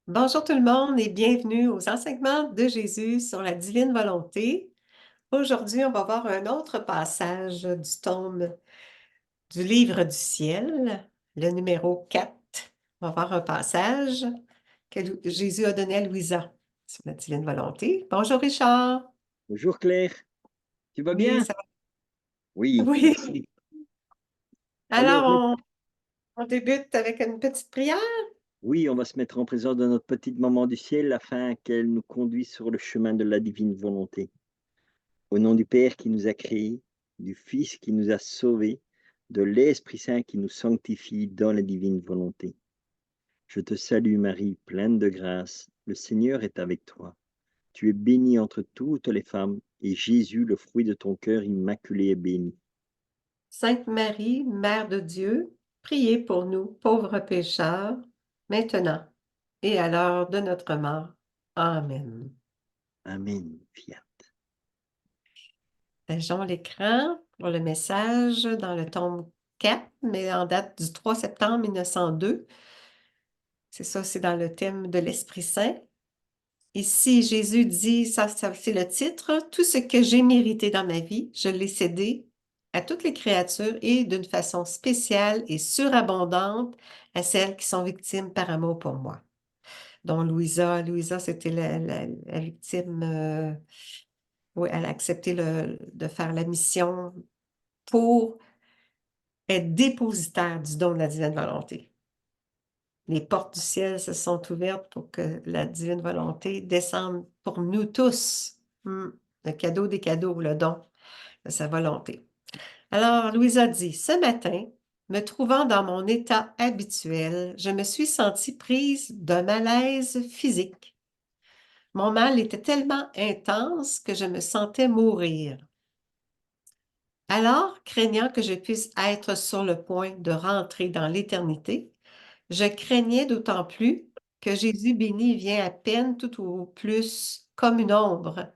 Bonjour tout le monde et bienvenue aux enseignements de Jésus sur la divine volonté. Aujourd'hui, on va voir un autre passage du tome du livre du ciel, le numéro 4. On va voir un passage que Jésus a donné à Louisa sur la divine volonté. Bonjour Richard. Bonjour Claire, tu vas Oui, bien? ça va. Oui, Oui. merci. Alors, Alors, on débute avec une petite prière. oui, on va se mettre en présence de notre petite maman du ciel afin qu'elle nous conduise sur le chemin de la divine volonté. Au nom du Père qui nous a créés, du Fils qui nous a sauvés, de l'Esprit Saint qui nous sanctifie dans la divine volonté. Je te salue Marie, pleine de grâce, le Seigneur est avec toi. Tu es bénie entre toutes les femmes, et Jésus, le fruit de ton cœur immaculé, est béni. Sainte Marie, Mère de Dieu, priez pour nous, pauvres pécheurs, maintenant et à l'heure de notre mort. Amen. Amen. Fiat. Pageons l'écran pour le message dans le tome 4, mais en date du 3 septembre 1902. C'est ça, c'est dans le thème de l'Esprit Saint. Ici, Jésus dit, ça c'est le titre, tout ce que j'ai mérité dans ma vie, je l'ai cédé à toutes les créatures et d'une façon spéciale et surabondante à celles qui sont victimes par amour pour moi. Dont Louisa. Louisa, c'était la victime. Oui, elle a accepté de faire la mission pour être dépositaire du don de la divine volonté. Les portes du ciel se sont ouvertes pour que la divine volonté descende pour nous tous. Le cadeau des cadeaux, le don de sa volonté. Alors, Louisa dit, ce matin, me trouvant dans mon état habituel, je me suis sentie prise d'un malaise physique. Mon mal était tellement intense que je me sentais mourir. Alors, craignant que je puisse être sur le point de rentrer dans l'éternité, je craignais d'autant plus que Jésus béni vient à peine tout au plus comme une ombre.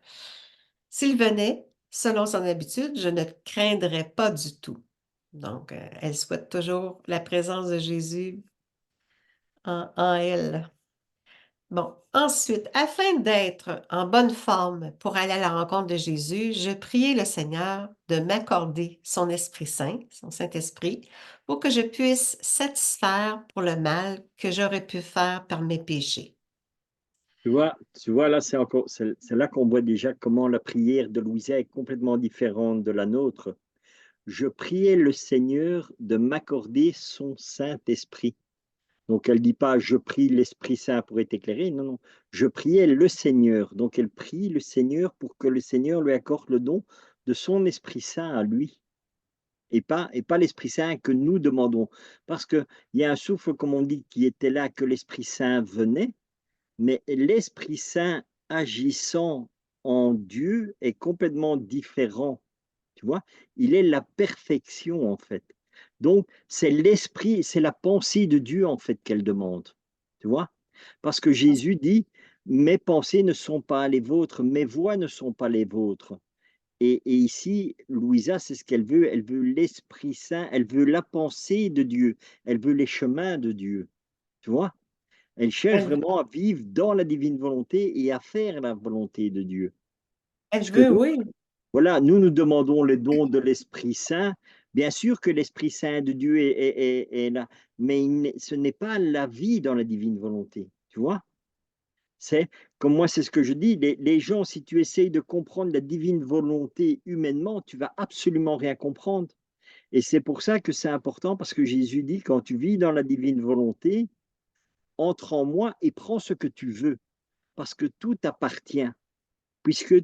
S'il venait, selon son habitude, je ne craindrais pas du tout. Donc, elle souhaite toujours la présence de Jésus en elle. Bon, ensuite, afin d'être en bonne forme pour aller à la rencontre de Jésus, je priai le Seigneur de m'accorder son Esprit Saint, son Saint-Esprit, pour que je puisse satisfaire pour le mal que j'aurais pu faire par mes péchés. Tu vois, là, c'est là qu'on voit déjà comment la prière de Louisa est complètement différente de la nôtre. Je priais le Seigneur de m'accorder son Saint-Esprit. Donc, elle dit pas, je prie l'Esprit Saint pour être éclairé. Non, non. Je priais le Seigneur. Donc, elle prie le Seigneur pour que le Seigneur lui accorde le don de son Esprit Saint à lui. Et pas l'Esprit Saint que nous demandons. Parce qu'il y a un souffle, comme on dit, qui était là, que l'Esprit Saint venait. Mais l'Esprit Saint agissant en Dieu est complètement différent, tu vois? Il est la perfection, en fait. Donc, c'est l'esprit, c'est la pensée de Dieu, en fait, qu'elle demande, tu vois? Parce que Jésus dit: «Mes pensées ne sont pas les vôtres, mes voies ne sont pas les vôtres». Et ici, Louisa, c'est ce qu'elle veut. Elle veut l'Esprit Saint, elle veut la pensée de Dieu, elle veut les chemins de Dieu, tu vois? Elle cherche Elle, vraiment à vivre dans la divine volonté et à faire la volonté de Dieu. elle Parce que veut, nous, oui. voilà, nous demandons le don de l'Esprit Saint. Bien sûr que l'Esprit Saint de Dieu est là, mais ce n'est pas la vie dans la divine volonté, tu vois? C'est comme moi, c'est ce que je dis, les gens, si tu essayes de comprendre la divine volonté humainement, tu vas absolument rien comprendre. Et c'est pour ça que c'est important, parce que Jésus dit, quand tu vis dans la divine volonté, entre en moi et prends ce que tu veux, parce que tout t'appartient, puisque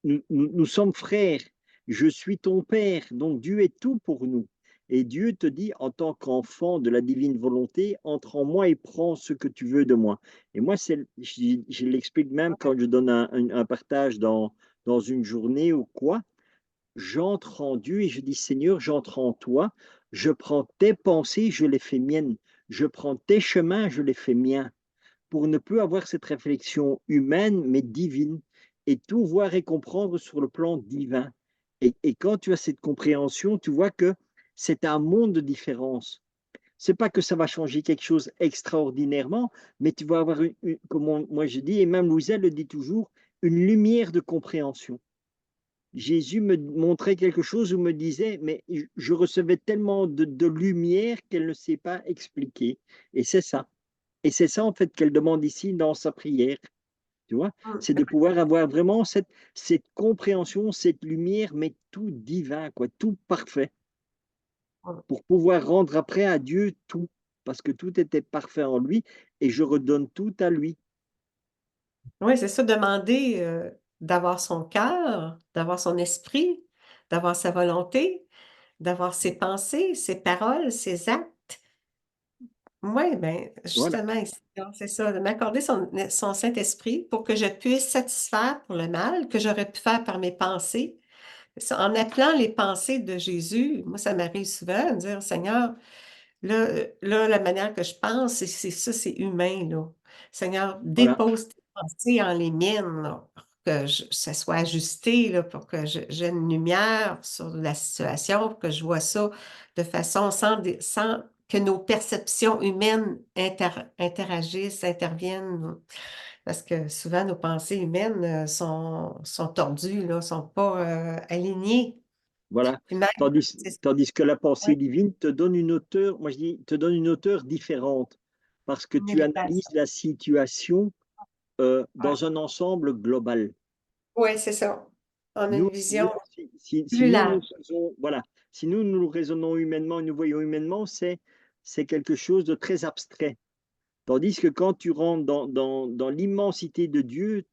nous sommes frères, je suis ton père, donc Dieu est tout pour nous. Et Dieu te dit, en tant qu'enfant de la divine volonté, entre en moi et prends ce que tu veux de moi. Et moi, je l'explique même quand je donne un partage dans une journée ou quoi, j'entre en Dieu et je dis, Seigneur, j'entre en toi, je prends tes pensées, je les fais miennes, je prends tes chemins, je les fais miens pour ne plus avoir cette réflexion humaine, mais divine, et tout voir et comprendre sur le plan divin. Et quand tu as cette compréhension, tu vois que c'est un monde de différence. C'est pas que ça va changer quelque chose extraordinairement, mais tu vas avoir comme moi je dis, et même Louisa le dit toujours, une lumière de compréhension. Jésus me montrait quelque chose ou me disait, mais je recevais tellement de lumière qu'elle ne sait pas expliquer. Et c'est ça. Et c'est ça, en fait, qu'elle demande ici dans sa prière. Tu vois? Mm. C'est de pouvoir avoir vraiment cette compréhension, cette lumière, mais tout divin, quoi, tout parfait, Mm. pour pouvoir rendre après à Dieu tout, parce que tout était parfait en lui, et je redonne tout à lui. Oui, c'est ça, demander d'avoir son cœur, d'avoir son esprit, d'avoir sa volonté, d'avoir ses pensées, ses paroles, ses actes. Oui, bien, Voilà, justement, ici, là, c'est ça, de m'accorder son Saint-Esprit pour que je puisse satisfaire pour le mal que j'aurais pu faire par mes pensées. En appelant les pensées de Jésus, moi, ça m'arrive souvent de dire, Seigneur, là, la manière que je pense, c'est ça, c'est humain, là. Seigneur, voilà, dépose tes pensées en les miennes, là, pour que ça soit ajusté, là, pour que j'ai une lumière sur la situation, pour que je vois ça de façon sans que nos perceptions humaines interagissent, interviennent. Parce que souvent, nos pensées humaines sont tordues, là, sont pas alignées. voilà. Puis même, Tandis, c'est ça, tandis que la ouais, pensée divine te donne une hauteur, moi je dis, te donne une hauteur différente, parce que une tu élévation. analyses la situation Ouais. dans un ensemble global. Oui, c'est ça. On a Nous, une vision nous, si plus nous, large. nous faisons, voilà, si nous raisonnons humainement et nous voyons humainement, c'est quelque chose de très abstrait. Tandis que quand tu rentres dans l'immensité de Dieu,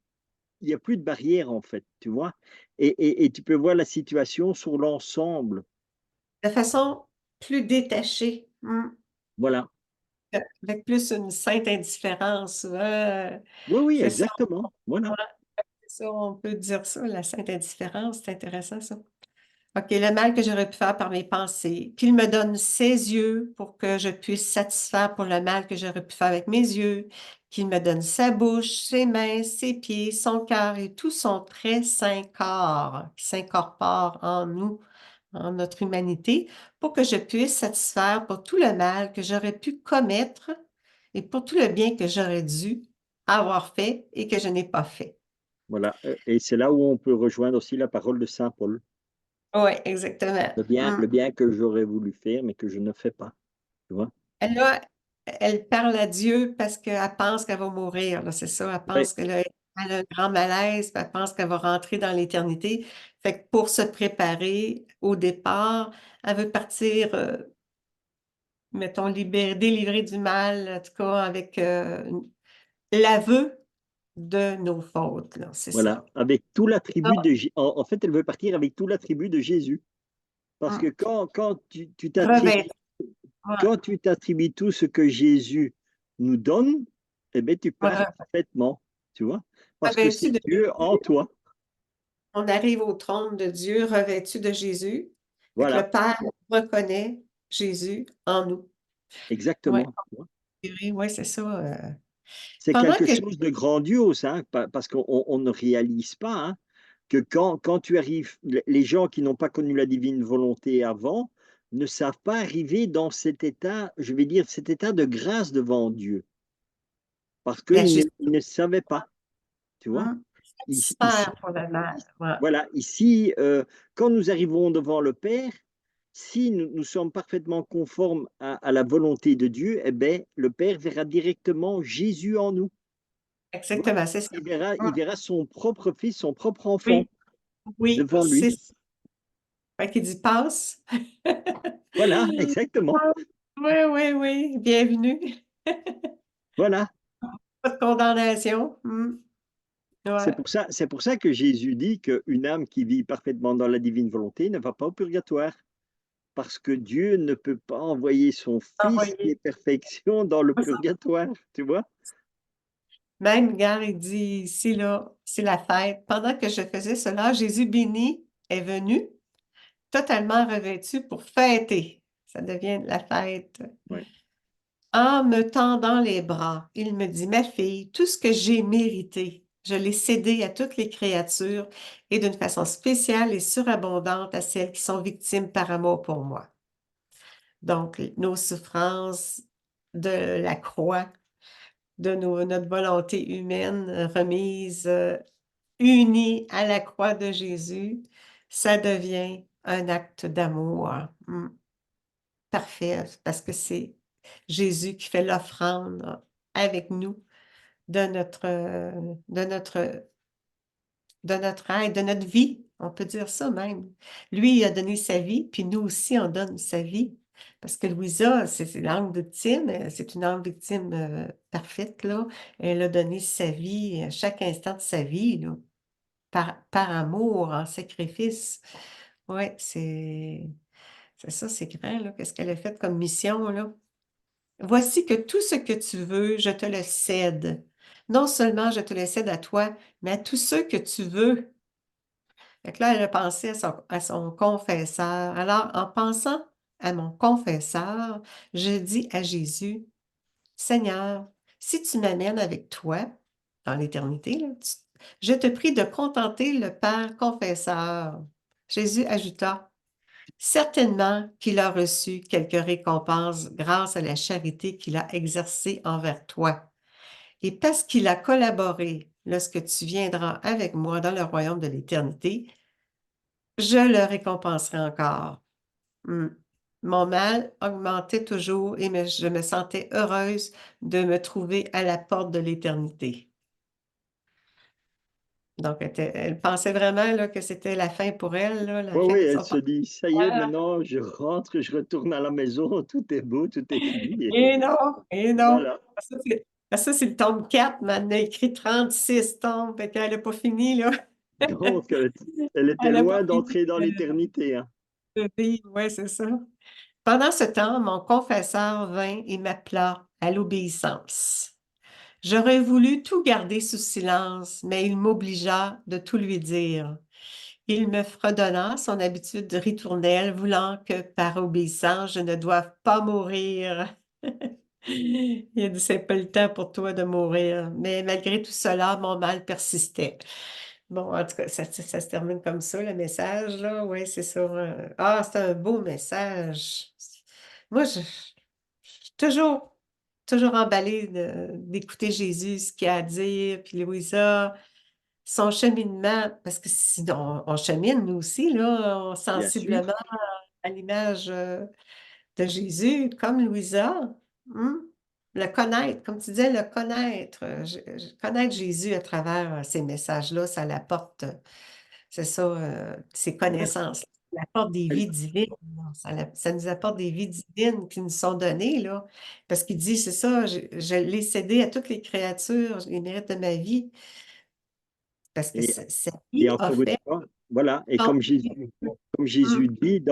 il n'y a plus de barrière, en fait, tu vois? Et tu peux voir la situation sur l'ensemble. De façon plus détachée, Voilà. avec plus une sainte indifférence. Souvent, Oui, oui, c'est ça, exactement. Voilà, ouais, c'est ça, on peut dire ça, la sainte indifférence, c'est intéressant ça. OK, le mal que j'aurais pu faire par mes pensées. Puis il me donne ses yeux pour que je puisse satisfaire pour le mal que j'aurais pu faire avec mes yeux. Qu'il me donne sa bouche, ses mains, ses pieds, son cœur et tout son très saint corps qui s'incorpore en nous, en notre humanité, pour que je puisse satisfaire pour tout le mal que j'aurais pu commettre et pour tout le bien que j'aurais dû avoir fait et que je n'ai pas fait. voilà. Et c'est là où on peut rejoindre aussi la parole de saint Paul. Oui, exactement. Le bien que j'aurais voulu faire, mais que je ne fais pas, tu vois? Là, elle parle à Dieu parce qu'elle pense qu'elle va mourir, là, c'est ça. Elle Oui, pense qu'elle a, elle a un grand malaise, puis elle pense qu'elle va rentrer dans l'éternité. Fait que pour se préparer au départ, elle veut partir, mettons, délivrée du mal, en tout cas, avec l'aveu de nos fautes, là, c'est voilà. ça. Avec tout l'attribut Ah, de en fait, elle veut partir avec tout l'attribut de Jésus. Parce que hum, quand tu t'attribues revêtre. Ouais, quand tu t'attribues tout ce que Jésus nous donne, eh bien, tu ouais, pars parfaitement, tu vois? Parce que revêtu c'est de Dieu en Jésus. toi. On arrive au trône de Dieu revêtu de Jésus. Fait que Voilà, le Père reconnaît Jésus en nous. Oui, exactement, tu vois? oui, c'est ça. C'est Pendant quelque que chose de grandiose, hein, parce qu'on ne réalise pas, hein, que quand tu arrives les gens qui n'ont pas connu la divine volonté avant, ne savent pas arriver dans cet état, je vais dire, cet état de grâce devant Dieu, parce la qu'ils justice ne savaient pas, tu vois? Ici, satisfaire pour le mal. Ouais. voilà, ici, quand nous arriverons devant le Père, si nous sommes parfaitement conformes à la volonté de Dieu, eh beh, le Père verra directement Jésus en nous, tu vois? Exactement, c'est ça. Il verra son propre fils, son propre enfant Oui, oui, devant lui. c'est ça. Fait qu'il dit passe. Voilà, exactement. Oui, oui, oui, bienvenue. Voilà. Pas de condamnation. Ouais. C'est pour ça que Jésus dit qu'une âme qui vit parfaitement dans la divine volonté ne va pas au purgatoire. Parce que Dieu ne peut pas envoyer son Fils qui est Envoyé. perfection dans le purgatoire, tu vois? Même, gars, il dit ici, là, c'est la fête. Pendant que je faisais cela, Jésus béni est venu, totalement revêtu pour fêter. Ça devient la fête. Ouais. En me tendant les bras, il me dit, ma fille, tout ce que j'ai mérité, je l'ai cédé à toutes les créatures et d'une façon spéciale et surabondante à celles qui sont victimes par amour pour moi. Donc, nos souffrances de la croix, de notre volonté humaine remise, unie à la croix de Jésus, ça devient un acte d'amour. Parfait, parce que c'est Jésus qui fait l'offrande avec nous de notre aide, de notre vie. On peut dire ça même. Lui, il a donné sa vie, puis nous aussi, on donne sa vie. Parce que Louisa, c'est l'âme victime, c'est une âme victime parfaite, là. Elle a donné sa vie, à chaque instant de sa vie, là, par amour, en sacrifice. Oui, c'est ça, c'est grand, là, qu'est-ce qu'elle a fait comme mission, là. Voici que tout ce que tu veux, je te le cède. Non seulement je te le cède à toi, mais à tous ceux que tu veux. Fait que là, elle a pensé à son confesseur. Alors, en pensant à mon confesseur, je dis à Jésus, Seigneur, si tu m'amènes avec toi dans l'éternité, là, je te prie de contenter le Père confesseur. Jésus ajouta, certainement qu'il a reçu quelque récompense grâce à la charité qu'il a exercée envers toi. Et parce qu'il a collaboré lorsque tu viendras avec moi dans le royaume de l'éternité, je le récompenserai encore. Hmm. Mon mal augmentait toujours et je me sentais heureuse de me trouver à la porte de l'éternité. Donc, elle pensait vraiment là, que c'était la fin pour elle, là, la Oui, fin oui, de elle son se dit, ça y est, maintenant, je rentre, je retourne à la maison, tout est beau, tout est fini. Et non, et non. Voilà. Ça, c'est le tome 4, mais elle a écrit 36 tomes, fait qu'elle n'a pas fini, là. Donc, elle était Elle n'a pas loin fini d'entrer dans l'éternité, hein. de vivre, ouais, c'est ça. Pendant ce temps, mon confesseur vint et m'appela à l'obéissance. J'aurais voulu tout garder sous silence, mais il m'obligea de tout lui dire. Il me fredonna son habitude ritournelle, voulant que par obéissance, je ne doive pas mourir. Il a dit, c'est pas le temps pour toi de mourir. Mais malgré tout cela, mon mal persistait. Bon, en tout cas, ça se termine comme ça, le message, là. Oui, c'est ça. Ah, c'est un beau message. Moi, je suis toujours emballée d'écouter Jésus, ce qu'il a à dire, puis Louisa, son cheminement, parce que sinon, on chemine, nous aussi, là, Bien sensiblement sûr. à l'image de Jésus, comme Louisa. Hmm? Le connaître, comme tu disais, le connaître. Connaître Jésus à travers ces messages-là, ça l'apporte, c'est ça, ces Ouais. connaissances. Ça apporte des Elle- vies divines, là. Ça nous apporte des vies divines qui nous sont données, là. Parce qu'il dit, c'est ça, je l'ai cédé à toutes les créatures, les mérites de ma vie, parce que Et, sa et vie a encore une fait fois, voilà. Et son comme Hum, Jésus dit,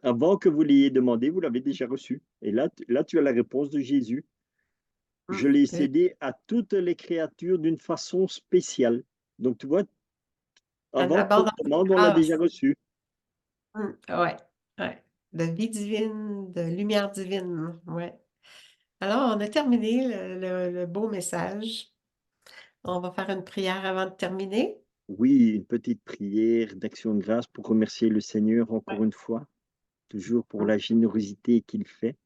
avant que vous l'ayez demandé, vous l'avez déjà reçu. Et là, tu as la réponse de Jésus. Je l'ai hum. cédé à toutes les créatures d'une façon spéciale. Donc, tu vois, Ça nous avant qu'on aborde le dans sa demande, on l'a déjà grâce. reçu. Ouais, ouais. De vie divine, de lumière divine, ouais. Alors, on a terminé le beau message. On va faire une prière avant de terminer. Oui, une petite prière d'action de grâce pour remercier le Seigneur Ouais. encore une fois, toujours pour Hum, la générosité qu'il fait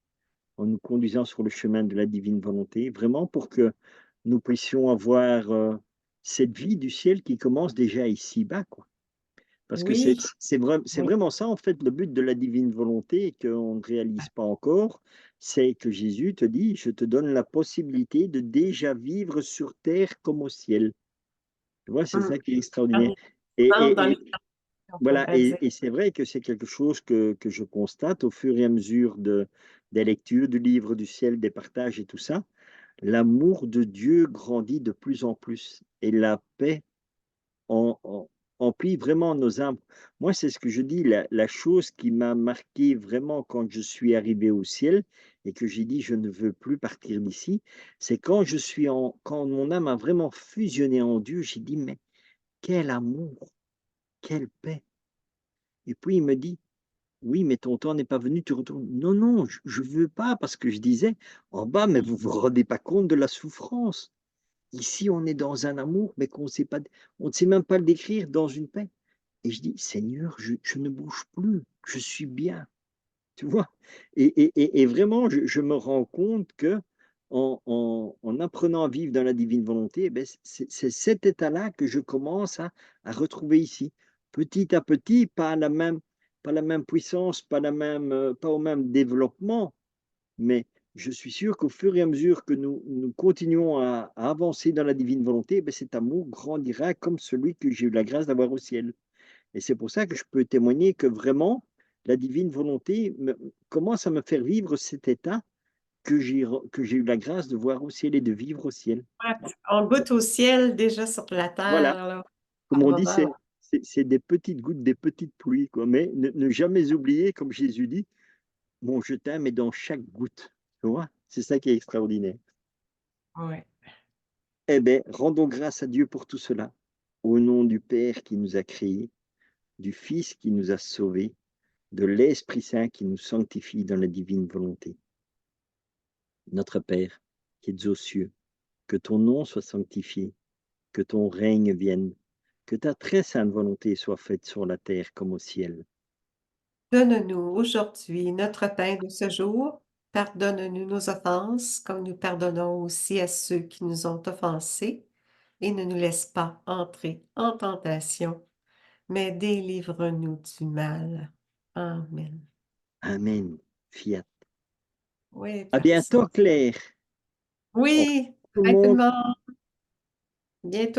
en nous conduisant sur le chemin de la divine volonté, vraiment pour que nous puissions avoir cette vie du ciel qui commence déjà ici-bas, quoi. Parce que Oui, c'est oui. vraiment ça, en fait, le but de la divine volonté et qu'on ne réalise pas encore, c'est que Jésus te dit, je te donne la possibilité de déjà vivre sur terre comme au ciel. Tu vois, c'est Hum. ça qui est extraordinaire. Dernier Et, temps dans et, les et temps, on voilà, pourrait dire. et c'est vrai que c'est quelque chose que je constate au fur et à mesure des lectures du livre du ciel, des partages et tout ça. L'amour de Dieu grandit de plus en plus et la paix en emplit vraiment nos âmes. Moi, c'est ce que je dis, la chose qui m'a marqué vraiment quand je suis arrivé au ciel et que j'ai dit: «Je ne veux plus partir d'ici», c'est quand mon âme a vraiment fusionné en Dieu, j'ai dit: «Mais quel amour, quelle paix!» Et puis il me dit: «Oui, mais ton temps n'est pas venu, tu retournes». Non, non, je veux pas parce que je disais: «En bas, mais vous vous rendez pas compte de la souffrance». Ici, on est dans un amour, mais on ne sait même pas le décrire, dans une paix. Et je dis: «Seigneur, je ne bouge plus, je suis bien». tu vois. Et vraiment, je me rends compte que en apprenant à vivre dans la divine volonté, eh ben, c'est cet état-là que je commence à retrouver ici. Petit à petit, pas la même puissance, pas au même développement, mais je suis sûr qu'au fur et à mesure que nous continuons à avancer dans la divine volonté, eh ben, cet amour grandira comme celui que j'ai eu la grâce d'avoir au ciel. Et c'est pour ça que je peux témoigner que vraiment, la divine volonté commence à me faire vivre cet état que j'ai eu la grâce de voir au ciel et de vivre au ciel. Ouais, on goûte au ciel déjà sur la Voilà, terre, là, comme par on dit, moment. c'est des petites gouttes, des petites pluies, quoi. Mais ne jamais oublier, comme Jésus dit, mon je t'aime est dans chaque goutte. Tu vois? C'est ça qui est extraordinaire. Ouais. Eh bien, rendons grâce à Dieu pour tout cela. Au nom du Père qui nous a créés, du Fils qui nous a sauvés, de l'Esprit Saint qui nous sanctifie dans la divine volonté. Notre Père, qui es aux cieux, que ton nom soit sanctifié, que ton règne vienne, que ta très sainte volonté soit faite sur la terre comme au ciel. Donne-nous aujourd'hui notre pain de ce jour. Pardonne-nous nos offenses, comme nous pardonnons aussi à ceux qui nous ont offensés. Et ne nous laisse pas entrer en tentation, mais délivre-nous du mal. Amen. Amen. Fiat. Oui, À parti. bientôt, Claire. Au revoir Oui, tout le bye tout le monde. monde. Bientôt.